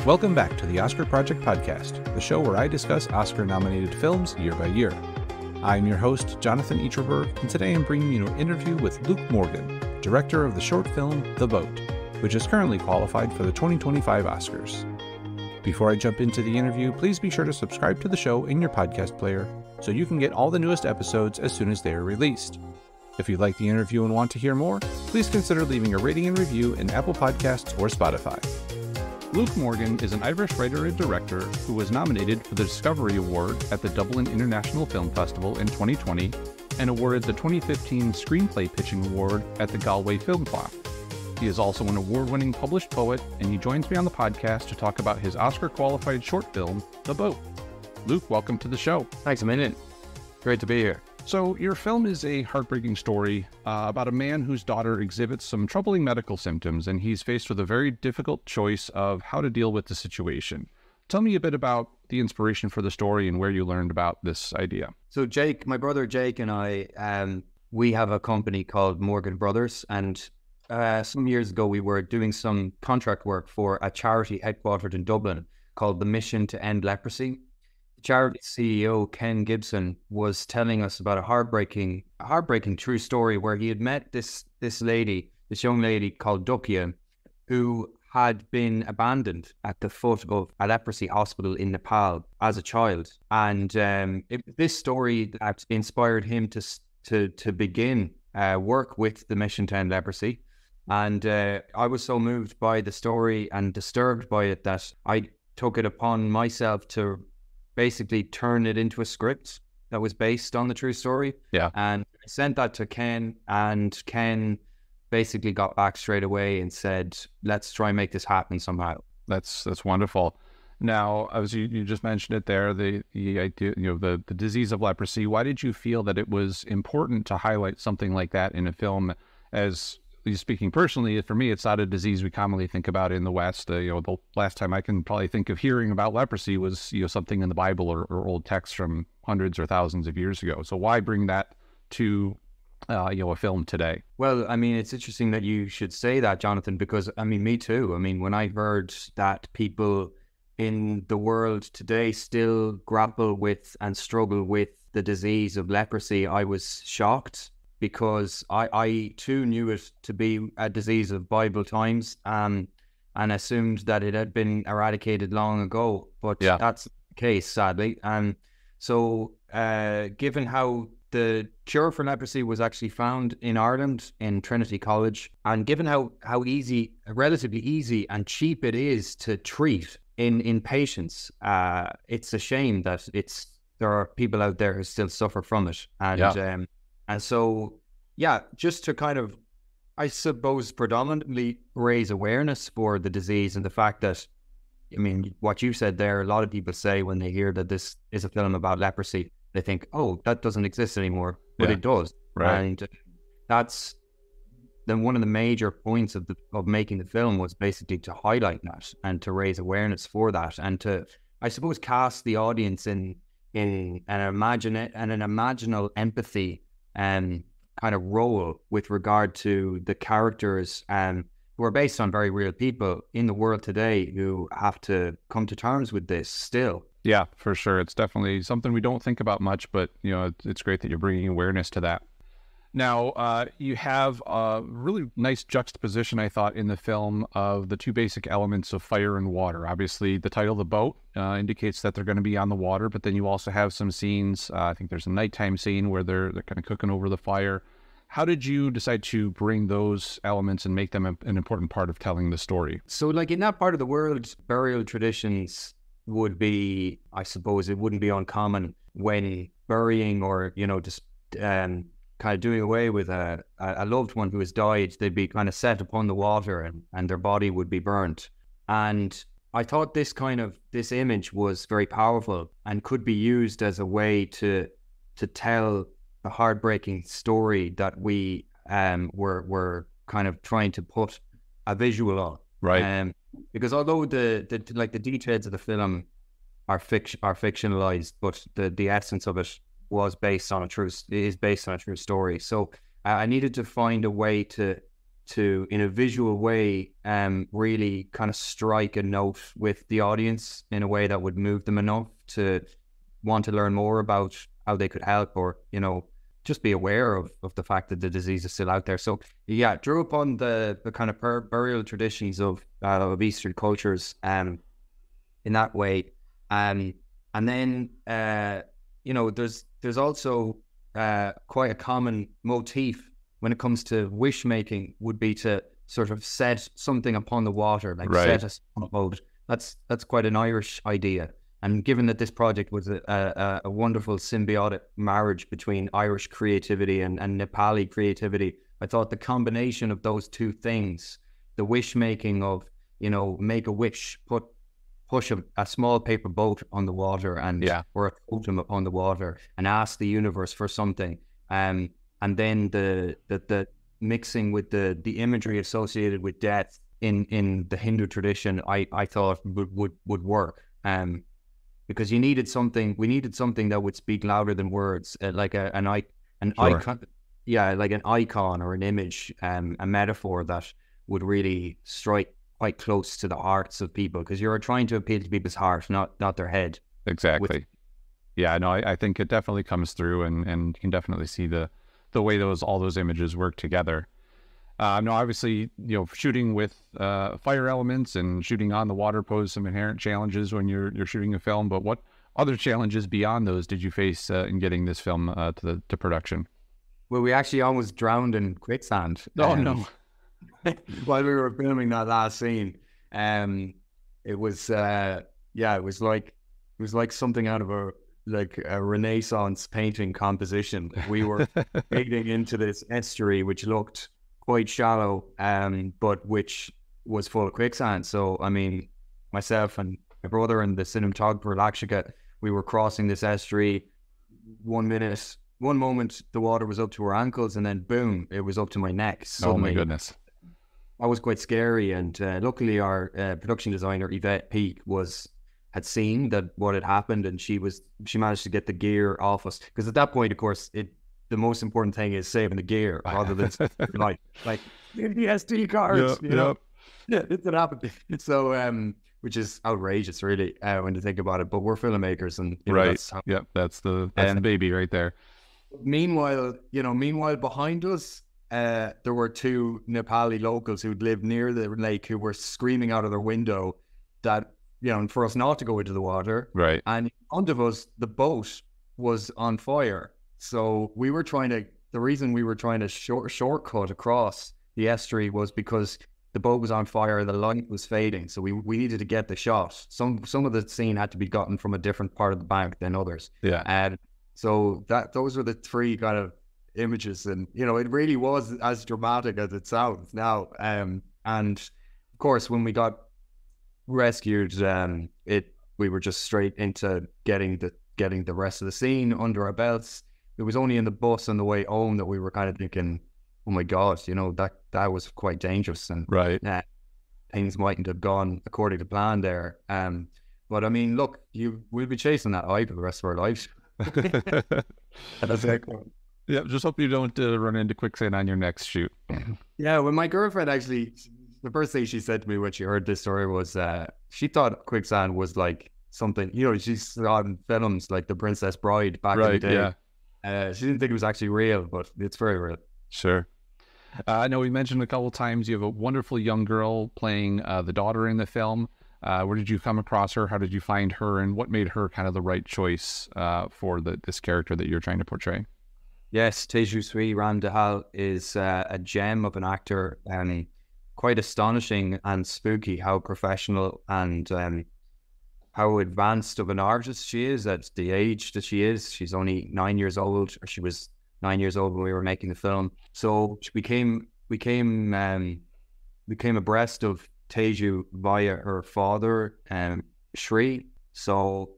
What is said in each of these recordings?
Welcome back to the Oscar Project Podcast, the show where I discuss Oscar-nominated films year by year. I'm your host, Jonathan Eacherberg, and today I'm bringing you an interview with Luke Morgan, director of the short film The Boat, which is currently qualified for the 2025 Oscars. Before I jump into the interview, please be sure to subscribe to the show in your podcast player so you can get all the newest episodes as soon as they are released. If you like the interview and want to hear more, please consider leaving a rating and review in Apple Podcasts or Spotify. Luke Morgan is an Irish writer and director who was nominated for the Discovery Award at the Dublin International Film Festival in 2020 and awarded the 2015 Screenplay Pitching Award at the Galway Film Club. He is also an award-winning published poet, and he joins me on the podcast to talk about his Oscar-qualified short film, The Boat. Luke, welcome to the show. Thanks a million. Great to be here. So your film is a heartbreaking story about a man whose daughter exhibits some troubling medical symptoms, and he's faced with a very difficult choice of how to deal with the situation. Tell me a bit about the inspiration for the story and where you learned about this idea. So Jake, my brother Jake and I, we have a company called Morgan Brothers, and some years ago we were doing some contract work for a charity headquartered in Dublin called the Mission to End Leprosy. The charity CEO, Ken Gibson, was telling us about a heartbreaking true story where he had met this young lady called Dukia, who had been abandoned at the foot of a leprosy hospital in Nepal as a child. And this story that inspired him to begin work with the Mission to End Leprosy. And I was so moved by the story and disturbed by it that I took it upon myself to basically turn it into a script that was based on the true story. Yeah. And I sent that to Ken, and Ken basically got back straight away and said, let's try and make this happen somehow. That's wonderful. Now, as you just mentioned it there, the idea, the disease of leprosy, why did you feel that it was important to highlight something like that in a film? As speaking personally, for me, it's not a disease we commonly think about in the West. The last time I can probably think of hearing about leprosy was, something in the Bible or old texts from hundreds or thousands of years ago. So why bring that to, a film today? Well, I mean, it's interesting that you should say that, Jonathan, because, I mean, me too. I mean, when I heard that people in the world today still grapple with and struggle with the disease of leprosy, I was shocked, because I too knew it to be a disease of Bible times, and assumed that it had been eradicated long ago. But that's the case, sadly. And so given how the cure for leprosy was actually found in Ireland in Trinity College, and given how relatively easy and cheap it is to treat in patients, it's a shame that there are people out there who still suffer from it. And so, just to kind of, I suppose, predominantly raise awareness for the disease and the fact that, I mean, what you said there, a lot of people say when they hear that this is a film about leprosy, they think, oh, that doesn't exist anymore, but it does. Right. And that's then one of the major points of making the film was basically to highlight that and to raise awareness for that, and to, I suppose, cast the audience in an imaginal empathy kind of role with regard to the characters who are based on very real people in the world today who have to come to terms with this still. Yeah, for sure. It's definitely something we don't think about much, but it's great that you're bringing awareness to that. Now, you have a really nice juxtaposition, I thought, in the film of the two basic elements of fire and water. Obviously, the title, The Boat, indicates that they're going to be on the water, but then you also have some scenes, I think there's a nighttime scene where they're kind of cooking over the fire. How did you decide to bring those elements and make them an important part of telling the story? So, like, in that part of the world, burial traditions would be, I suppose, it wouldn't be uncommon when burying or, just kind of doing away with a loved one who has died, they'd be kind of set upon the water and their body would be burnt. And I thought this image was very powerful and could be used as a way to tell a heartbreaking story that we were kind of trying to put a visual on. Right. Because although the details of the film are fictionalized, but the essence of it is based on a true story. So I needed to find a way to to, in a visual way, really kind of strike a note with the audience in a way that would move them enough to want to learn more about how they could help, or, you know, just be aware of the fact that the disease is still out there. So yeah, drew upon the kind of burial traditions of Eastern cultures in that way. And then, you know, there's also quite a common motif when it comes to wish making, would be to sort of set something upon the water, like set a boat. That's quite an Irish idea. And given that this project was a wonderful symbiotic marriage between Irish creativity and Nepali creativity, I thought the combination of those two things, the wish making of, you know, make a wish, push a small paper boat on the water and or a totem upon the water and ask the universe for something, and then the mixing with the imagery associated with death in the Hindu tradition, I thought would work. Because we needed something that would speak louder than words, like an icon, like an icon or an image, a metaphor that would really strike quite close to the hearts of people, because you're trying to appeal to people's heart, not their head. Exactly. Yeah, no, I think it definitely comes through, and you can definitely see the way all those images work together. No, obviously, you know, shooting with fire elements and shooting on the water pose some inherent challenges when you're shooting a film. But what other challenges beyond those did you face in getting this film to production? Well, we actually almost drowned in quicksand. Oh no! While we were filming that last scene, it was like something out of a Renaissance painting composition. We were wading into this estuary, which looked quite shallow, but which was full of quicksand. So, I mean, myself and my brother and the cinematographer, Lakshika, we were crossing this estuary. One moment, the water was up to our ankles, and then boom, it was up to my neck. Suddenly. Oh my goodness. That was quite scary. And luckily our production designer, Yvette Peake, had seen what had happened, and she managed to get the gear off us. Because at that point, of course, the most important thing is saving the gear rather than like the SD cards, you know. Yeah, it did happen. So, which is outrageous, really, when you think about it. But we're filmmakers, and you know, that's the baby right there. Meanwhile, behind us, there were two Nepali locals who'd lived near the lake who were screaming out of their window that, you know, for us not to go into the water. Right. And in front of us, the boat was on fire. So the reason we were trying to shortcut across the estuary was because the boat was on fire, the light was fading. So we needed to get the shot. Some of the scene had to be gotten from a different part of the bank than others. Yeah. And so those were the three kind of images. And, you know, it really was as dramatic as it sounds now. And of course, when we got rescued, we were just straight into getting the rest of the scene under our belts. It was only in the bus on the way home that we were kind of thinking, oh my God, you know, that was quite dangerous, and things mightn't have gone according to plan there. But I mean, look, we'll be chasing that eye for the rest of our lives. That's it. Yeah, just hope you don't run into quicksand on your next shoot. Yeah, well, my girlfriend actually, the first thing she said to me when she heard this story was she thought quicksand was like something, you know, she saw in films like The Princess Bride back in the day. Yeah. She didn't think it was actually real, but it's very real. Sure. I know we mentioned a couple of times you have a wonderful young girl playing the daughter in the film. Where did you come across her? How did you find her? And what made her kind of the right choice for this character that you're trying to portray? Yes, Tejusri Ramdahal is a gem of an actor, and quite astonishing and spooky how professional and how advanced of an artist she is at the age that she is. She's only 9 years old, or she was 9 years old when we were making the film. So we came abreast of Teju via her father, Shri. So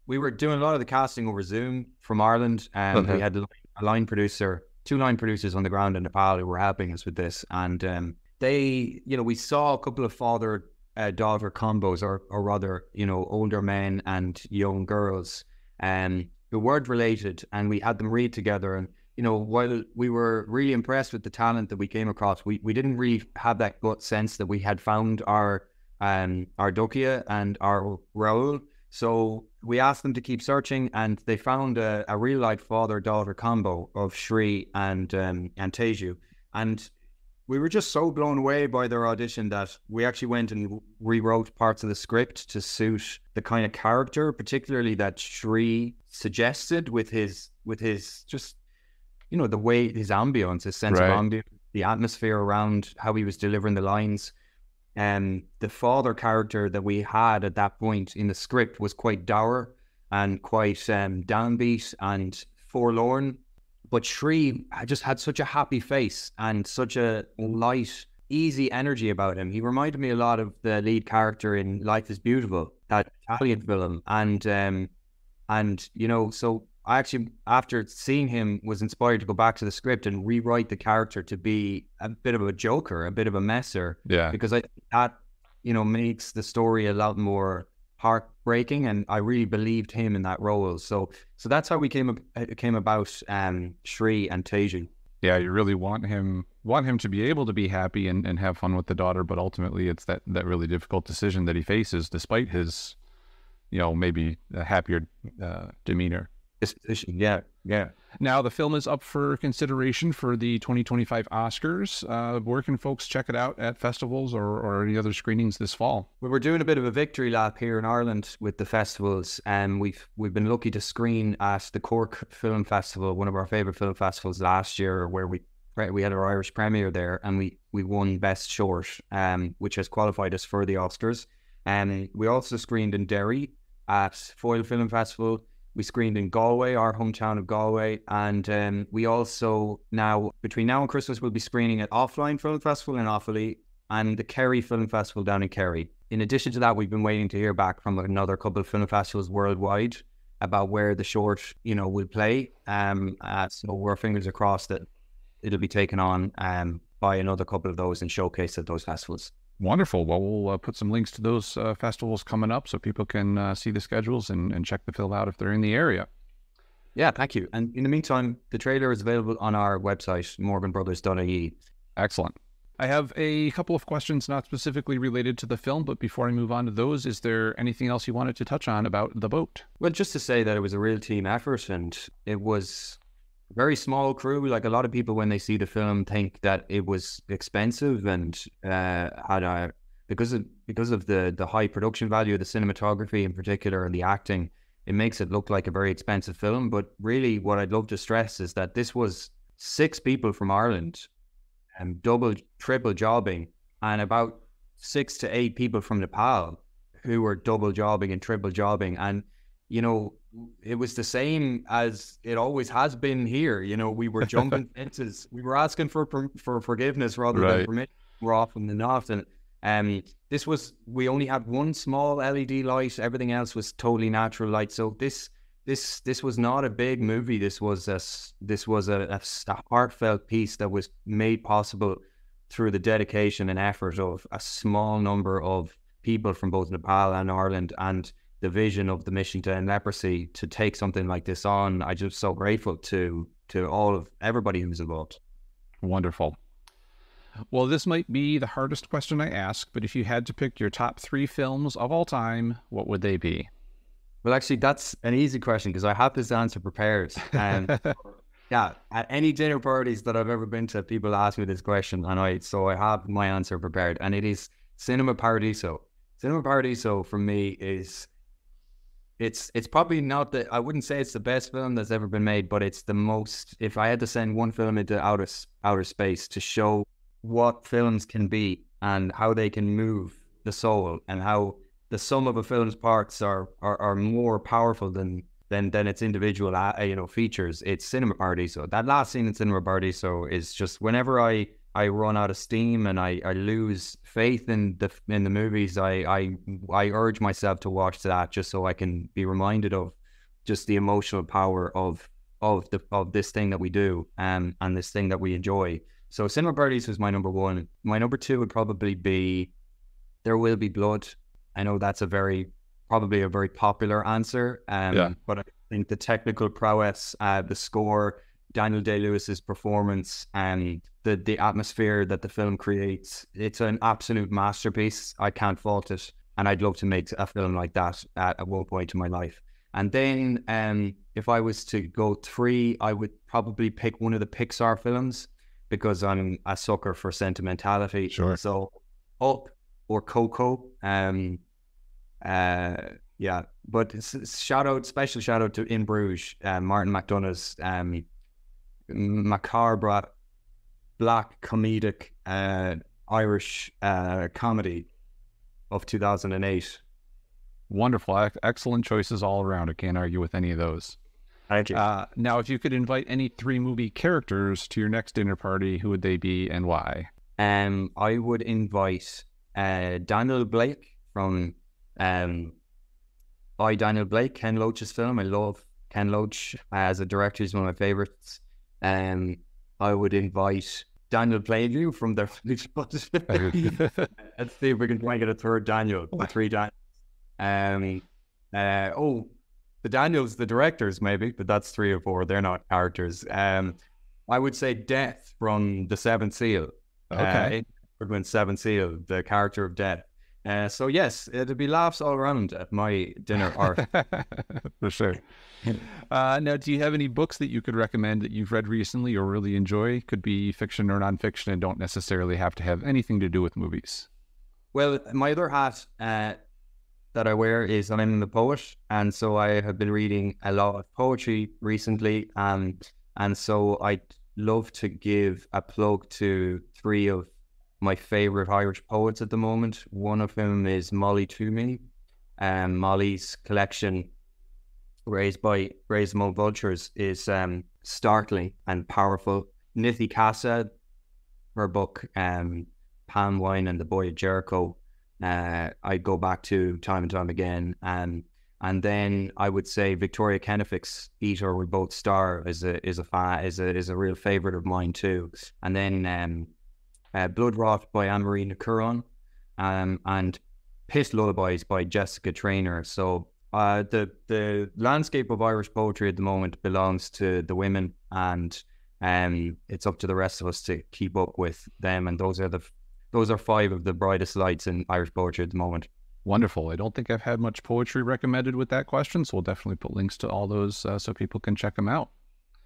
we were doing a lot of the casting over Zoom from Ireland, and we had a line producer, 2 line producers on the ground in Nepal who were helping us with this. And they, you know, we saw a couple of father-daughter combos, or rather, you know, older men and young girls, who weren't related, and we had them read together. And while we were really impressed with the talent that we came across, we didn't really have that gut sense that we had found our Dukia and our Raoul. So we asked them to keep searching, and they found a real life father-daughter combo of Shri and Teju. And we were just so blown away by their audition that we actually went and rewrote parts of the script to suit the kind of character, particularly that Shri suggested with his just, the way, his ambience, his sense of ambience, the atmosphere around how he was delivering the lines. And the father character that we had at that point in the script was quite dour and quite downbeat and forlorn. But Shri just had such a happy face and such a light, easy energy about him. He reminded me a lot of the lead character in Life is Beautiful, that Italian film. So I actually, after seeing him, was inspired to go back to the script and rewrite the character to be a bit of a joker, a bit of a messer. Yeah. Because I think that, makes the story a lot more heartbreaking, and I really believed him in that role. So that's how we came about Shri and Teju. Yeah, you really want him to be able to be happy and have fun with the daughter, but ultimately it's that really difficult decision that he faces despite his, maybe a happier demeanor. Yeah. Now, the film is up for consideration for the 2025 Oscars. Where can folks check it out at festivals or any other screenings this fall? Well, we're doing a bit of a victory lap here in Ireland with the festivals, and we've been lucky to screen at the Cork Film Festival, one of our favourite film festivals last year, where we had our Irish premiere there, and we won Best Short, which has qualified us for the Oscars. And we also screened in Derry at Foyle Film Festival. We screened in Galway, our hometown of Galway, and we also between now and Christmas, we'll be screening at Offline Film Festival in Offaly and the Kerry Film Festival down in Kerry. In addition to that, we've been waiting to hear back from another couple of film festivals worldwide about where the short, will play. So we're fingers crossed that it'll be taken on by another couple of those and showcased at those festivals. Wonderful. Well, we'll put some links to those festivals coming up so people can see the schedules and check the film out if they're in the area. Yeah, thank you. And in the meantime, the trailer is available on our website, morganbrothers.ie. Excellent. I have a couple of questions not specifically related to the film, but before I move on to those, is there anything else you wanted to touch on about the boat? Well, just to say that it was a real team effort, and it was very small crew. Like, a lot of people when they see the film think that it was expensive and because of the high production value of the cinematography in particular and the acting, it makes it look like a very expensive film. But really what I'd love to stress is that this was 6 people from Ireland and triple jobbing, and about 6 to 8 people from Nepal who were double jobbing and triple jobbing. And it was the same as it always has been here. We were jumping fences. We were asking for forgiveness rather than permission more often than not. And we only had one small LED light. Everything else was totally natural light. So this was not a big movie. This was a heartfelt piece that was made possible through the dedication and effort of a small number of people from both Nepal and Ireland, and the vision of the mission to end leprosy to take something like this on. I'm just so grateful to everybody who's involved. Wonderful. Well, this might be the hardest question I ask, but if you had to pick your top 3 films of all time, what would they be? Well, actually, that's an easy question because I have this answer prepared. Yeah, at any dinner parties that I've ever been to, people ask me this question, and I have my answer prepared, and it is Cinema Paradiso. Cinema Paradiso for me is... It's probably not I wouldn't say it's the best film that's ever been made, but it's the most, if I had to send one film into outer space to show what films can be and how they can move the soul and how the sum of a film's parts are more powerful than its individual features, it's Cinema Paradiso. That last scene in Cinema Paradiso is just, whenever I run out of steam and I lose faith in the movies, I urge myself to watch that just so I can be reminded of just the emotional power of this thing that we do and this thing that we enjoy. So Cinema Paradiso is my number 1. My number 2 would probably be There Will Be Blood. I know that's probably a very popular answer, but I think the technical prowess, the score, Daniel Day-Lewis's performance and the atmosphere that the film creates. It's an absolute masterpiece. I can't fault it. And I'd love to make a film like that at one point in my life. And then if I was to go 3, I would probably pick one of the Pixar films because I'm a sucker for sentimentality. Sure. So Up or Coco. Yeah, but special shout out to In Bruges, Martin McDonagh's macabre, black comedic Irish comedy of 2008. Wonderful. Excellent choices all around. I can't argue with any of those. Thank you. Now, if you could invite any 3 movie characters to your next dinner party, who would they be and why? I would invite Daniel Blake from Daniel Blake, Ken Loach's film. I love Ken Loach as a director. He's one of my favorites. I would invite Daniel Plainview from the let's see if we can try and get a third Daniel, 3 Daniels. The Daniels, the directors maybe, but that's 3 or 4. They're not characters. I would say Death from The Seventh Seal. Okay. Seventh Seal, the character of Death. So yes, it'll be laughs all around at my dinner. For sure. Now, do you have any books that you could recommend that you've read recently or really enjoy? Could be fiction or nonfiction and don't necessarily have to have anything to do with movies. Well, my other hat that I wear is I'm a poet, and so I have been reading a lot of poetry recently, and so I'd love to give a plug to 3 of my favorite Irish poets at the moment. One of whom is Molly Toomey. Molly's collection, Raised Among Vultures, is startling and powerful. Nithy Kasa, her book Palm Wine and the Boy of Jericho, I go back to time and time again. And then I would say Victoria Kennefick's Eater with Both Star is a real favorite of mine too. And then Bloodrot by Annemarie and Piss Lullabies by Jessica Traynor. So the landscape of Irish poetry at the moment belongs to the women, and it's up to the rest of us to keep up with them. And those are 5 of the brightest lights in Irish poetry at the moment. Wonderful. I don't think I've had much poetry recommended with that question, so we'll definitely put links to all those so people can check them out.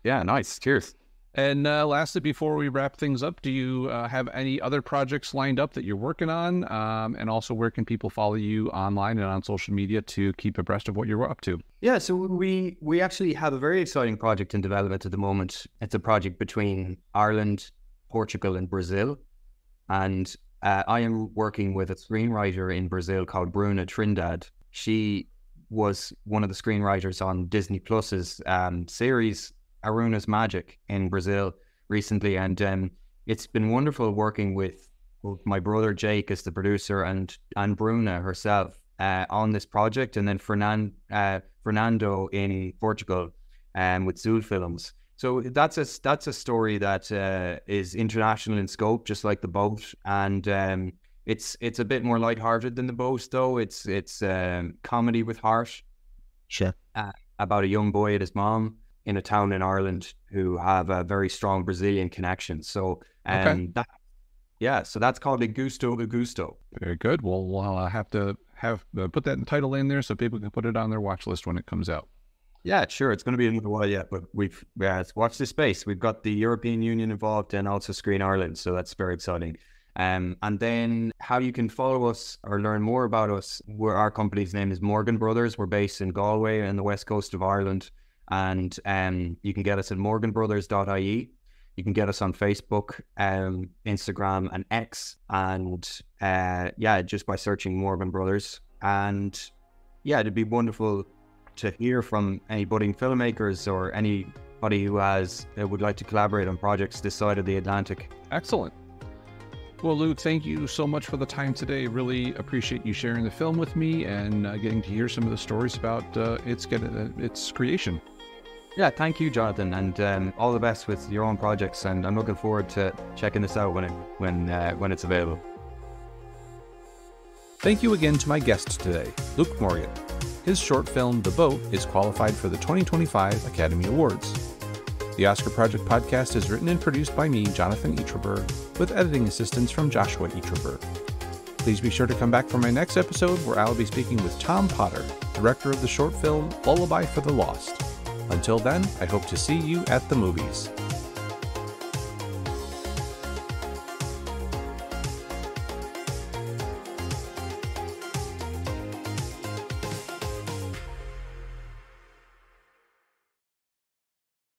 Yeah, nice. Cheers. And lastly, before we wrap things up, do you have any other projects lined up that you're working on? And also, where can people follow you online and on social media to keep abreast of what you're up to? Yeah, so we actually have a very exciting project in development at the moment. It's a project between Ireland, Portugal, and Brazil. And I am working with a screenwriter in Brazil called Bruna Trindade. She was one of the screenwriters on Disney Plus's series Aruna's Magic in Brazil recently, and it's been wonderful working with my brother Jake as the producer and Bruna herself on this project, and then Fernando in Portugal with Zul Films. So that's a story that is international in scope, just like The Boat, and it's a bit more lighthearted than The Boat, though. It's comedy with heart. Sure. About a young boy and his mom in a town in Ireland who have a very strong Brazilian connection. So, so that's called Augusto. Very good. Well, we'll have to put that title in there so people can put it on their watch list when it comes out. Yeah, sure. It's going to be another while yet, but we've watch this space. We've got the European Union involved and also Screen Ireland, so that's very exciting. And then how you can follow us or learn more about us, our company's name is Morgan Brothers. We're based in Galway on the west coast of Ireland. And you can get us at morganbrothers.ie. You can get us on Facebook, Instagram, and X, and just by searching Morgan Brothers. And yeah, it'd be wonderful to hear from any budding filmmakers or anybody who would like to collaborate on projects this side of the Atlantic. Excellent. Well, Lou, thank you so much for the time today. Really appreciate you sharing the film with me and getting to hear some of the stories about its creation. Yeah, thank you, Jonathan, and all the best with your own projects. And I'm looking forward to checking this out when it's available. Thank you again to my guest today, Luke Morgan. His short film, The Boat, is qualified for the 2025 Academy Awards. The Oscar Project podcast is written and produced by me, Jonathan Eaterberg, with editing assistance from Joshua Eaterberg. Please be sure to come back for my next episode where I'll be speaking with Tom Potter, director of the short film Lullaby for the Lost. Until then, I hope to see you at the movies.